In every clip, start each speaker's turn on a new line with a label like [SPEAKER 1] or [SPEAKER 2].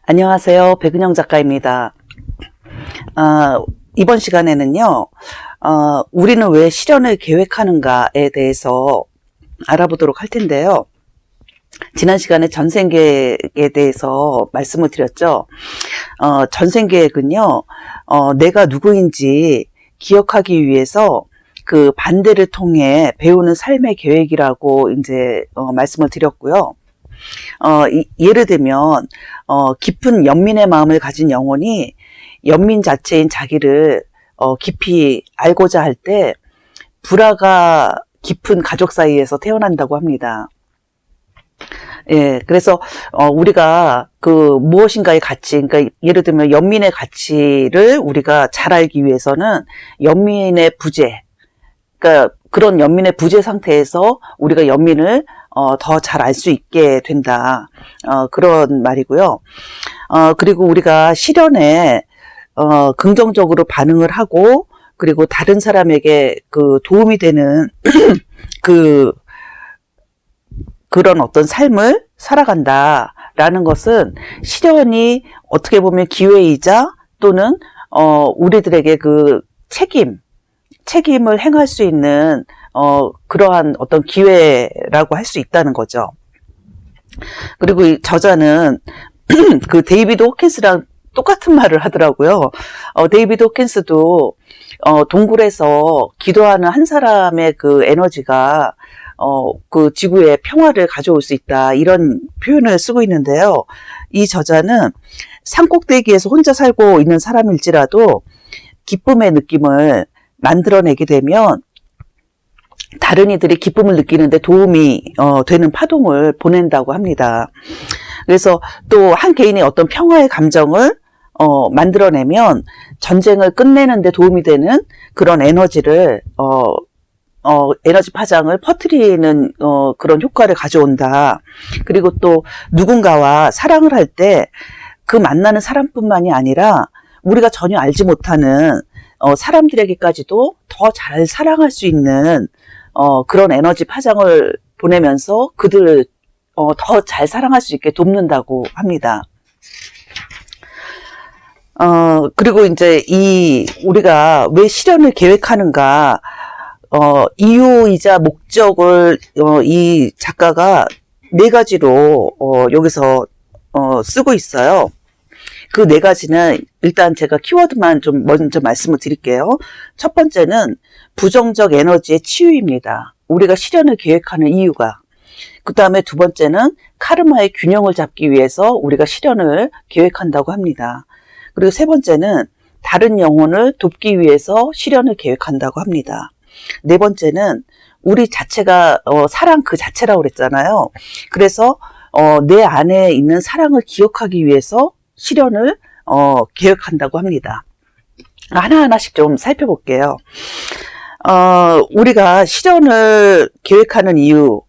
[SPEAKER 1] 안녕하세요. 백은영 작가입니다. 이번 시간에는요, 우리는 왜 실현을 계획하는가에 대해서 알아보도록 할 텐데요. 지난 시간에 전생계획에 대해서 말씀을 드렸죠. 전생계획은요, 내가 누구인지 기억하기 위해서 그 반대를 통해 배우는 삶의 계획이라고 이제 말씀을 드렸고요. 예를 들면 깊은 연민의 마음을 가진 영혼이 연민 자체인 자기를 깊이 알고자 할 때 불화가 깊은 가족 사이에서 태어난다고 합니다. 예, 그래서 우리가 그 무엇인가의 가치, 그러니까 예를 들면 연민의 가치를 우리가 잘 알기 위해서는 연민의 부재, 그러니까 그런 연민의 부재 상태에서 우리가 연민을 더 잘 알 수 있게 된다. 그런 말이고요. 그리고 우리가 실현에 긍정적으로 반응을 하고, 그리고 다른 사람에게 그 도움이 되는 그런 어떤 삶을 살아간다라는 것은 실현이 어떻게 보면 기회이자 또는 우리들에게 그 책임을 행할 수 있는 그러한 어떤 기회라고 할 수 있다는 거죠. 그리고 이 저자는 그 데이비드 호킨스랑 똑같은 말을 하더라고요. 데이비드 호킨스도 동굴에서 기도하는 한 사람의 그 에너지가 그 지구의 평화를 가져올 수 있다, 이런 표현을 쓰고 있는데요. 이 저자는 산꼭대기에서 혼자 살고 있는 사람일지라도 기쁨의 느낌을 만들어내게 되면 다른 이들이 기쁨을 느끼는데 도움이 되는 파동을 보낸다고 합니다. 그래서 또 한 개인이 어떤 평화의 감정을 만들어내면 전쟁을 끝내는데 도움이 되는 그런 에너지를 에너지 파장을 퍼뜨리는 그런 효과를 가져온다. 그리고 또 누군가와 사랑을 할 때 그 만나는 사람뿐만이 아니라 우리가 전혀 알지 못하는 사람들에게까지도 더 잘 사랑할 수 있는 그런 에너지 파장을 보내면서 그들을 더 잘 사랑할 수 있게 돕는다고 합니다. 그리고 이제 우리가 왜 실현을 계획하는가, 이유이자 목적을 이 작가가 4가지로 여기서 쓰고 있어요. 그 4가지는 일단 제가 키워드만 좀 먼저 말씀을 드릴게요. 첫 번째는 부정적 에너지의 치유입니다. 우리가 실현을 계획하는 이유가. 그 다음에 두 번째는 카르마의 균형을 잡기 위해서 우리가 실현을 계획한다고 합니다. 그리고 세 번째는 다른 영혼을 돕기 위해서 실현을 계획한다고 합니다. 네 번째는 우리 자체가 사랑 그 자체라고 그랬잖아요. 그래서 내 안에 있는 사랑을 기억하기 위해서 실현을 계획한다고 합니다. 하나하나씩 좀 살펴볼게요. 우리가 실현을 계획하는 이유,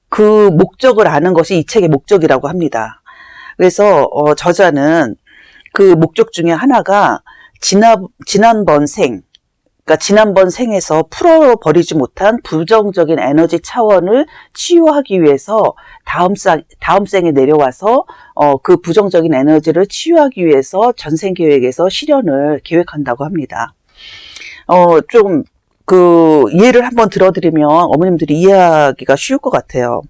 [SPEAKER 1] 그 목적을 아는 것이 이 책의 목적이라고 합니다. 그래서 저자는 그 목적 중에 하나가 지난번 생에서 풀어버리지 못한 부정적인 에너지 차원을 치유하기 위해서 다음 생에 내려와서 그 부정적인 에너지를 치유하기 위해서 전생계획에서 실현을 계획한다고 합니다. 좀 그 예를 한번 들어드리면 어머님들이 이해하기가 쉬울 것 같아요.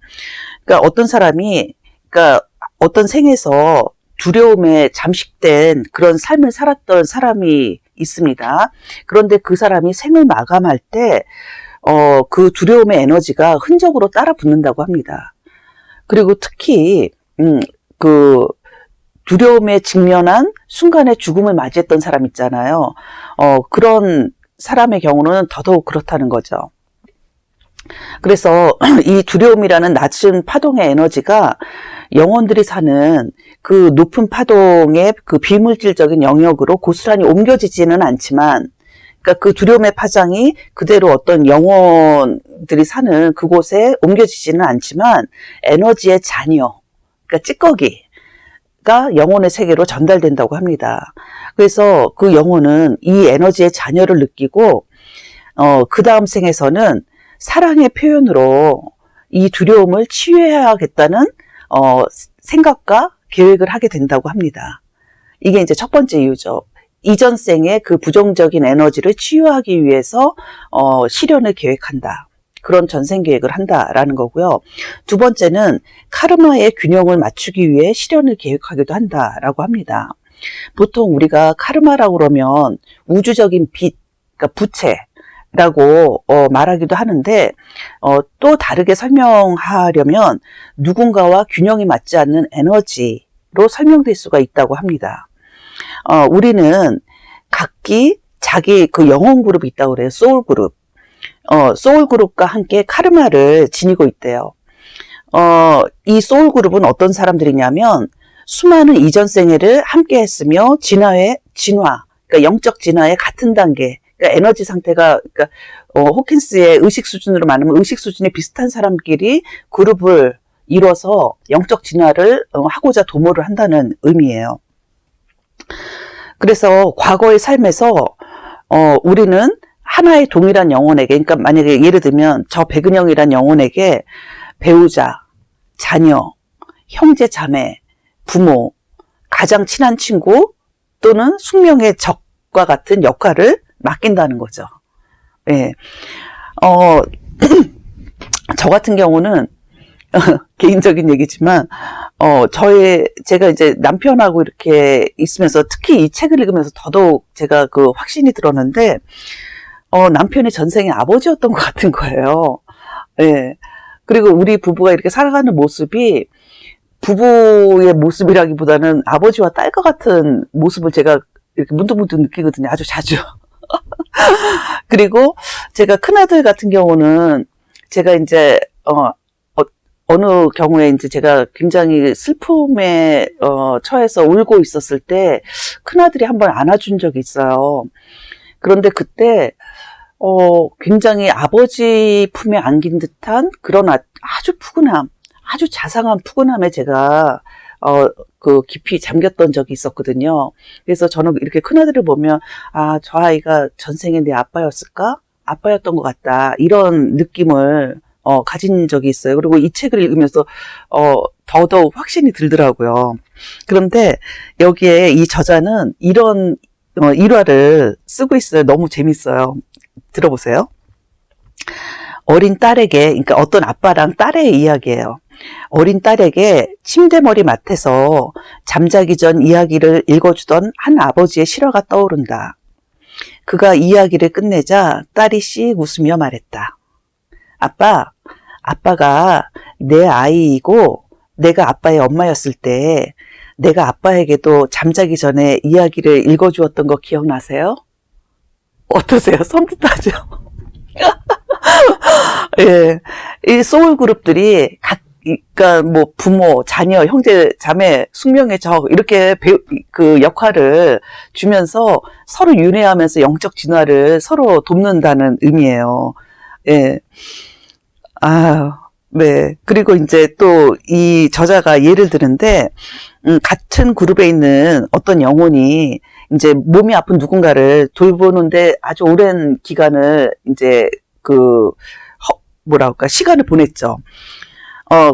[SPEAKER 1] 그러니까 어떤 사람이, 그러니까 어떤 생에서 두려움에 잠식된 그런 삶을 살았던 사람이 있습니다. 그런데 그 사람이 생을 마감할 때, 그 두려움의 에너지가 흔적으로 따라 붙는다고 합니다. 그리고 특히, 그 두려움에 직면한 순간에 죽음을 맞이했던 사람 있잖아요. 그런 사람의 경우는 더더욱 그렇다는 거죠. 그래서 이 두려움이라는 낮은 파동의 에너지가 영혼들이 사는 그 높은 파동의 그 비물질적인 영역으로 고스란히 옮겨지지는 않지만, 그러니까 그 두려움의 파장이 그대로 어떤 영혼들이 사는 그곳에 옮겨지지는 않지만 에너지의 잔여, 그러니까 찌꺼기가 영혼의 세계로 전달된다고 합니다. 그래서 그 영혼은 이 에너지의 잔여를 느끼고 그 다음 생에서는 사랑의 표현으로 이 두려움을 치유해야겠다는 생각과 계획을 하게 된다고 합니다. 이게 이제 첫 번째 이유죠. 이전 생의 그 부정적인 에너지를 치유하기 위해서 실현을 계획한다. 그런 전생 계획을 한다라는 거고요. 두 번째는 카르마의 균형을 맞추기 위해 실현을 계획하기도 한다라고 합니다. 보통 우리가 카르마라고 그러면 우주적인 빚, 그러니까 부채라고 말하기도 하는데 또 다르게 설명하려면 누군가와 균형이 맞지 않는 에너지로 설명될 수가 있다고 합니다. 우리는 각기 자기 그 영혼 그룹이 있다고 그래요. 소울 그룹. 소울 그룹과 함께 카르마를 지니고 있대요. 이 소울 그룹은 어떤 사람들이냐면 수많은 이전 생애를 함께 했으며 그러니까 영적 진화의 같은 단계, 그러니까 에너지 상태가, 그러니까 호킨스의 의식 수준으로 말하면 의식 수준이 비슷한 사람끼리 그룹을 이뤄서 영적 진화를 하고자 도모를 한다는 의미예요. 그래서 과거의 삶에서 우리는 하나의 동일한 영혼에게, 그러니까 만약에 예를 들면 저 백은영이란 영혼에게 배우자, 자녀, 형제, 자매, 부모, 가장 친한 친구 또는 숙명의 적과 같은 역할을 맡긴다는 거죠. 예. 저 같은 경우는 개인적인 얘기지만 제가 이제 남편하고 이렇게 있으면서 특히 이 책을 읽으면서 더더욱 제가 그 확신이 들었는데 남편의 전생의 아버지였던 것 같은 거예요. 예. 그리고 우리 부부가 이렇게 살아가는 모습이 부부의 모습이라기보다는 아버지와 딸과 같은 모습을 제가 이렇게 문득문득 느끼거든요. 아주 자주. 그리고 제가 큰아들 같은 경우는 제가 이제 어느 경우에 이제 제가 굉장히 슬픔에 처해서 울고 있었을 때 큰아들이 한번 안아준 적이 있어요. 그런데 그때 굉장히 아버지 품에 안긴 듯한 그런 아주 푸근함, 아주 자상한 푸근함에 제가 그 깊이 잠겼던 적이 있었거든요. 그래서 저는 이렇게 큰아들을 보면 저 아이가 전생에 내 아빠였을까? 아빠였던 것 같다. 이런 느낌을 가진 적이 있어요. 그리고 이 책을 읽으면서 더더욱 확신이 들더라고요. 그런데 여기에 이 저자는 이런 일화를 쓰고 있어요. 너무 재밌어요. 들어보세요. 어린 딸에게, 그러니까 어떤 아빠랑 딸의 이야기예요. 어린 딸에게 침대머리 맡에서 잠자기 전 이야기를 읽어주던 한 아버지의 실화가 떠오른다. 그가 이야기를 끝내자 딸이 씩 웃으며 말했다. 아빠가 내 아이이고 내가 아빠의 엄마였을 때 내가 아빠에게도 잠자기 전에 이야기를 읽어주었던 거 기억나세요? 어떠세요? 섬뜩하죠? 예. 이 소울 그룹들이 그러니까 뭐 부모, 자녀, 형제, 자매, 숙명의 적 이렇게 그 역할을 주면서 서로 윤회하면서 영적 진화를 서로 돕는다는 의미예요. 예. 네. 그리고 이제 또 이 저자가 예를 드는데 같은 그룹에 있는 어떤 영혼이 이제 몸이 아픈 누군가를 돌보는데 아주 오랜 기간을 이제 시간을 보냈죠.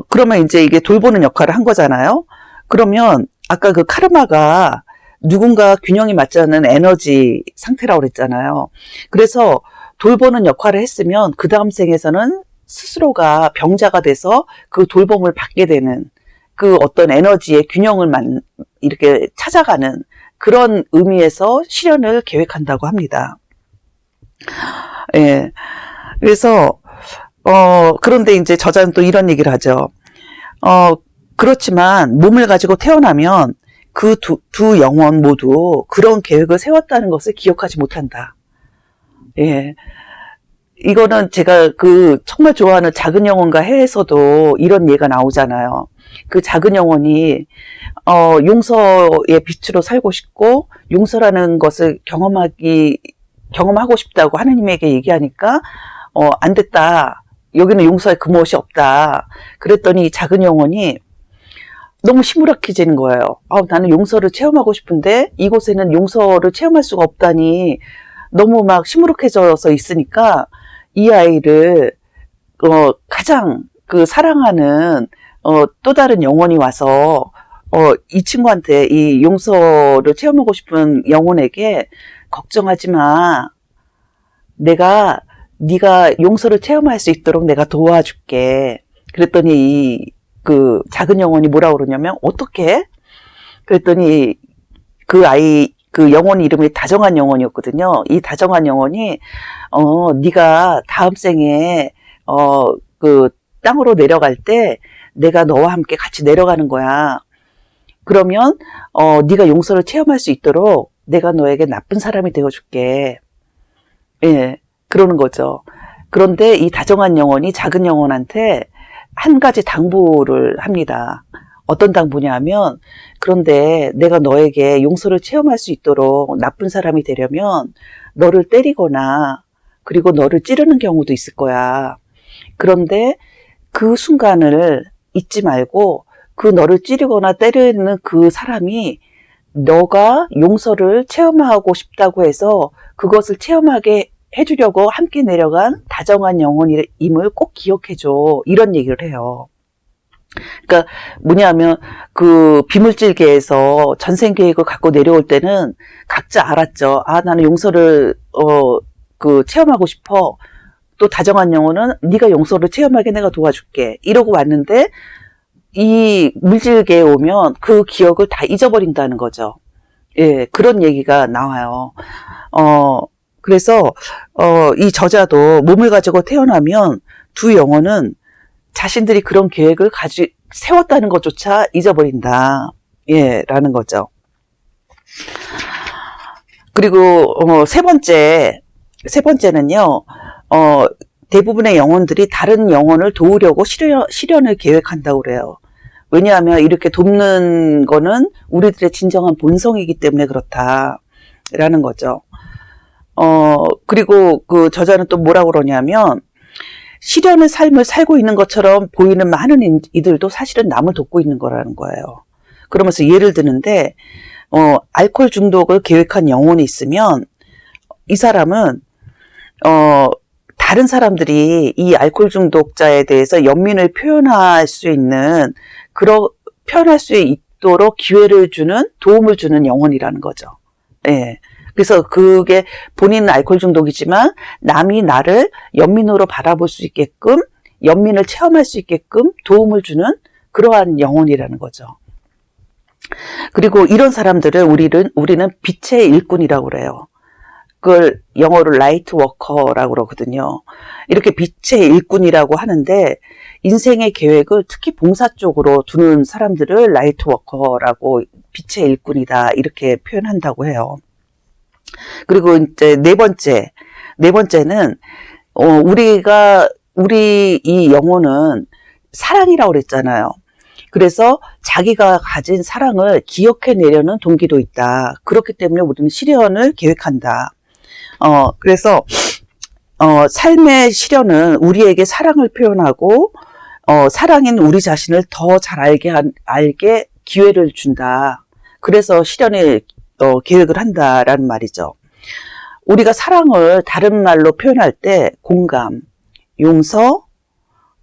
[SPEAKER 1] 그러면 이제 이게 돌보는 역할을 한 거잖아요. 그러면 아까 그 카르마가 누군가 균형이 맞지 않는 에너지 상태라고 그랬잖아요. 그래서 돌보는 역할을 했으면 그 다음 생에서는 스스로가 병자가 돼서 그 돌봄을 받게 되는 그 어떤 에너지의 균형을 이렇게 찾아가는 그런 의미에서 실현을 계획한다고 합니다. 예. 그래서 그런데 이제 저자는 또 이런 얘기를 하죠. 그렇지만 몸을 가지고 태어나면 그 두 영혼 모두 그런 계획을 세웠다는 것을 기억하지 못한다. 예. 이거는 제가 정말 좋아하는 작은 영혼과 해에서도 이런 예가 나오잖아요. 그 작은 영혼이, 용서의 빛으로 살고 싶고, 용서라는 것을 경험하고 싶다고 하느님에게 얘기하니까, 안 됐다. 여기는 용서의 그무엇이 없다. 그랬더니 작은 영혼이 너무 시무룩해지는 거예요. 나는 용서를 체험하고 싶은데 이곳에는 용서를 체험할 수가 없다니 너무 막 시무룩해져서 있으니까 이 아이를 가장 사랑하는 또 다른 영혼이 와서 이 친구한테 이 용서를 체험하고 싶은 영혼에게 걱정하지 마. 네가 용서를 체험할 수 있도록 내가 도와줄게. 그랬더니 그 작은 영혼이 뭐라 그러냐면 어떻게? 그랬더니 그 영혼 이름이 다정한 영혼이었거든요. 이 다정한 영혼이 네가 다음 생에 그 땅으로 내려갈 때 내가 너와 함께 같이 내려가는 거야. 그러면 네가 용서를 체험할 수 있도록 내가 너에게 나쁜 사람이 되어줄게. 예, 그러는 거죠. 그런데 이 다정한 영혼이 작은 영혼한테 한 가지 당부를 합니다. 어떤 당부냐 하면, 그런데 내가 너에게 용서를 체험할 수 있도록 나쁜 사람이 되려면 너를 때리거나 그리고 너를 찌르는 경우도 있을 거야. 그런데 그 순간을 잊지 말고 그 너를 찌르거나 때리는 그 사람이 너가 용서를 체험하고 싶다고 해서 그것을 체험하게 해주려고 함께 내려간 다정한 영혼임을 꼭 기억해줘. 이런 얘기를 해요. 그러니까 뭐냐면 그 비물질계에서 전생 계획을 갖고 내려올 때는 각자 알았죠. 아, 나는 용서를 체험하고 싶어. 또 다정한 영혼은 네가 용서를 체험하게 내가 도와줄게. 이러고 왔는데 이 물질계에 오면 그 기억을 다 잊어버린다는 거죠. 예, 그런 얘기가 나와요. 그래서 이 저자도 몸을 가지고 태어나면 두 영혼은 자신들이 그런 계획을 세웠다는 것조차 잊어버린다. 예, 라는 거죠. 그리고 세 번째는요. 대부분의 영혼들이 다른 영혼을 도우려고 실현을 계획한다고 그래요. 왜냐하면 이렇게 돕는 거는 우리들의 진정한 본성이기 때문에 그렇다라는 거죠. 그리고 그 저자는 또 뭐라고 그러냐면, 실현의 삶을 살고 있는 것처럼 보이는 많은 이들도 사실은 남을 돕고 있는 거라는 거예요. 그러면서 예를 드는데, 알코올 중독을 계획한 영혼이 있으면, 이 사람은, 다른 사람들이 이 알코올 중독자에 대해서 연민을 표현할 수 있도록 기회를 도움을 주는 영혼이라는 거죠. 예. 그래서 그게 본인은 알코올 중독이지만 남이 나를 연민으로 바라볼 수 있게끔, 연민을 체험할 수 있게끔 도움을 주는 그러한 영혼이라는 거죠. 그리고 이런 사람들을 우리는 빛의 일꾼이라고 그래요. 그걸 영어로 라이트 워커라고 그러거든요. 이렇게 빛의 일꾼이라고 하는데, 인생의 계획을 특히 봉사 쪽으로 두는 사람들을 라이트 워커라고, 빛의 일꾼이다 이렇게 표현한다고 해요. 그리고 이제 네 번째는 우리 이 영혼은 사랑이라고 그랬잖아요. 그래서 자기가 가진 사랑을 기억해내려는 동기도 있다. 그렇기 때문에 우리는 실현을 계획한다. 그래서 삶의 실현은 우리에게 사랑을 표현하고 사랑인 우리 자신을 더 잘 알게 기회를 준다. 그래서 실현을 계획을 한다라는 말이죠. 우리가 사랑을 다른 말로 표현할 때 공감, 용서,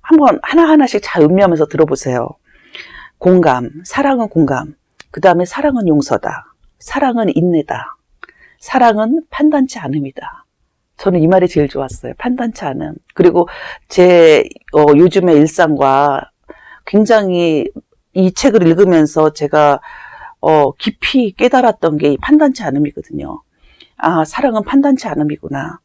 [SPEAKER 1] 한번 하나하나씩 잘 음미하면서 들어보세요. 공감, 사랑은 공감, 그 다음에 사랑은 용서다, 사랑은 인내다, 사랑은 판단치 않음이다. 저는 이 말이 제일 좋았어요. 판단치 않음. 그리고 제 요즘의 일상과 굉장히 이 책을 읽으면서 제가 깊이 깨달았던 게 이 판단치 않음이거든요. 아, 사랑은 판단치 않음이구나.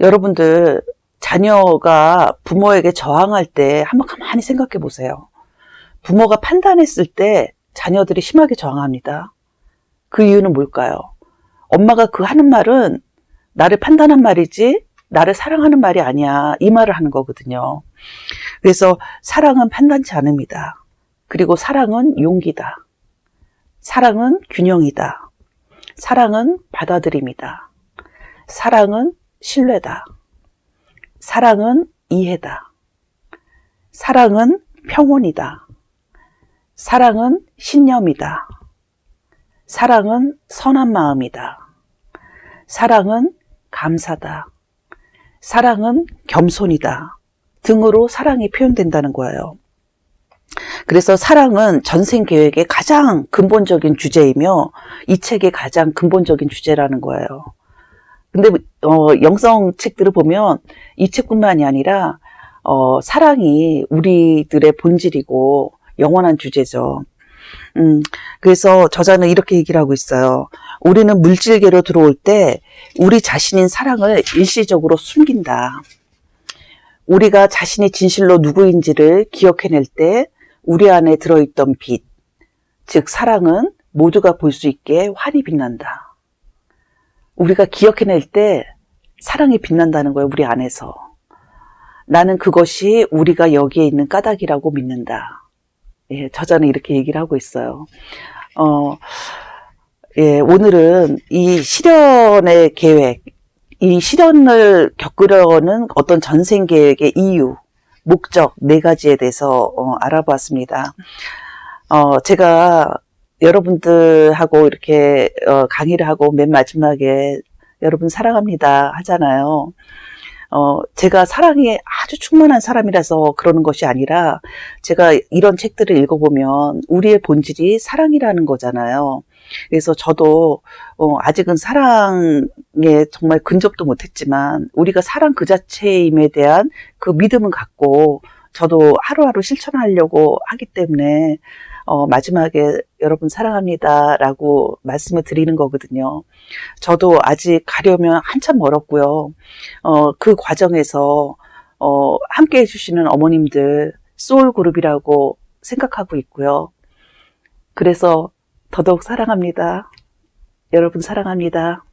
[SPEAKER 1] 여러분들, 자녀가 부모에게 저항할 때 한번 가만히 생각해 보세요. 부모가 판단했을 때 자녀들이 심하게 저항합니다. 그 이유는 뭘까요? 엄마가 그 하는 말은 나를 판단한 말이지 나를 사랑하는 말이 아니야. 이 말을 하는 거거든요. 그래서 사랑은 판단치 않음이다. 그리고 사랑은 용기다. 사랑은 균형이다. 사랑은 받아들임이다. 사랑은 신뢰다. 사랑은 이해다. 사랑은 평온이다. 사랑은 신념이다. 사랑은 선한 마음이다. 사랑은 감사다. 사랑은 겸손이다. 등으로 사랑이 표현된다는 거예요. 그래서 사랑은 전생 계획의 가장 근본적인 주제이며 이 책의 가장 근본적인 주제라는 거예요. 근데 영성 책들을 보면 이 책뿐만이 아니라 사랑이 우리들의 본질이고 영원한 주제죠. 그래서 저자는 이렇게 얘기를 하고 있어요. 우리는 물질계로 들어올 때 우리 자신인 사랑을 일시적으로 숨긴다. 우리가 자신이 진실로 누구인지를 기억해낼 때 우리 안에 들어있던 빛, 즉 사랑은 모두가 볼 수 있게 환히 빛난다. 우리가 기억해낼 때 사랑이 빛난다는 거예요, 우리 안에서. 나는 그것이 우리가 여기에 있는 까닭이라고 믿는다. 예, 저자는 이렇게 얘기를 하고 있어요. 예, 오늘은 이 실현의 계획, 이 실현을 겪으려는 어떤 전생 계획의 이유, 목적 4가지에 대해서 알아보았습니다. 제가 여러분들하고 이렇게 강의를 하고 맨 마지막에 여러분 사랑합니다 하잖아요. 제가 사랑이 아주 충만한 사람이라서 그러는 것이 아니라 제가 이런 책들을 읽어보면 우리의 본질이 사랑이라는 거잖아요. 그래서 저도 아직은 사랑에 정말 근접도 못했지만 우리가 사랑 그 자체임에 대한 그 믿음은 갖고 저도 하루하루 실천하려고 하기 때문에 마지막에 여러분 사랑합니다 라고 말씀을 드리는 거거든요. 저도 아직 가려면 한참 멀었고요. 그 과정에서 함께 해주시는 어머님들 소울그룹이라고 생각하고 있고요. 그래서 더더욱 사랑합니다. 여러분 사랑합니다.